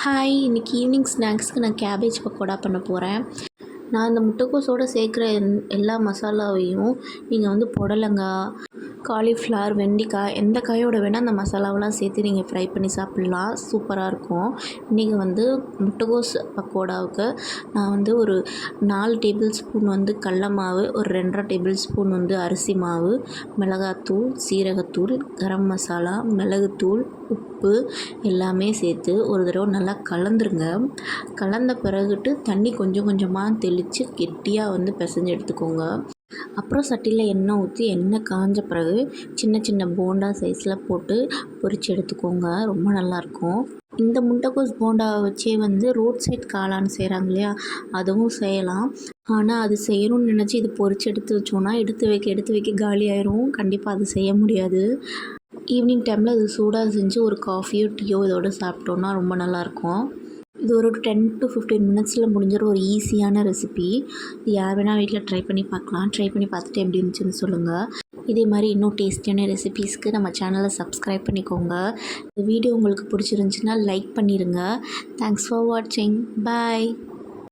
Hi, இன்றைக்கி evening ஸ்நாக்ஸ்க்கு நான் cabbage pakoda பண்ண போகிறேன். நான் இந்த முட்டைக்கோஸோடு சேர்க்குற எல்லா மசாலாவையும் நீங்கள் வந்து புடலங்காய், காலிஃப்ளவர், வெண்டைக்காய் எந்த காயோட வேணால் அந்த மசாலாவெலாம் சேர்த்து நீங்கள் ஃப்ரை பண்ணி சாப்பிட்லாம். சூப்பராக இருக்கும். இன்றைக்கி வந்து முட்டைக்கோஸ் பக்கோடாவுக்கு நான் வந்து ஒரு 4 டேபிள் ஸ்பூன் வந்து கடல மாவு, ஒரு 2.5 டேபிள் ஸ்பூன் வந்து அரிசி மாவு, மிளகாத்தூள், சீரகத்தூள், கரம் மசாலா, மிளகுத்தூள், உப்பு எல்லாமே சேர்த்து ஒரு தடவை நல்லா கலந்துருங்க. கலந்த பிறகுட்டு தண்ணி கொஞ்சம் கொஞ்சமாக தெளித்து கெட்டியாக வந்து பிசைஞ்சு எடுத்துக்கோங்க. அப்புறம் சட்டியில் எண்ணெய் ஊற்றி எண்ணெய் காஞ்ச பிறகு சின்ன சின்ன போண்டா சைஸில் போட்டு பொரித்து எடுத்துக்கோங்க. ரொம்ப நல்லாயிருக்கும். இந்த முட்டைக்கோஸ் போண்டாவை வச்சே வந்து ரோட் சைட் காளான் செய்கிறாங்க இல்லையா, அதுவும் செய்யலாம். ஆனால் அது செய்யணும்னு நினச்சி இது பொரித்து எடுத்து வச்சோன்னா எடுத்து வைக்க காலி ஆயிரும். கண்டிப்பாக அது செய்ய முடியாது. ஈவினிங் டைமில் அது சூடாக செஞ்சு ஒரு காஃபியோ டீயோ இதோடு சாப்பிட்டோன்னா ரொம்ப நல்லாயிருக்கும். இது ஒரு 10 to 15 மினிட்ஸில் முடிஞ்சிற ஒரு ஈஸியான ரெசிபி. இது யார் வேணால் வீட்டில் ட்ரை பண்ணி பார்க்கலாம். ட்ரை பண்ணி பார்த்துட்டு எப்படி இருந்துச்சுன்னு சொல்லுங்கள். இதே மாதிரி இன்னும் டேஸ்டியான ரெசிபீஸ்க்கு நம்ம சேனலை சப்ஸ்கிரைப் பண்ணிக்கோங்க. இந்த வீடியோ உங்களுக்கு பிடிச்சிருந்துச்சின்னா லைக் பண்ணிடுங்க. தேங்க்ஸ் ஃபார் வாட்சிங். பாய்.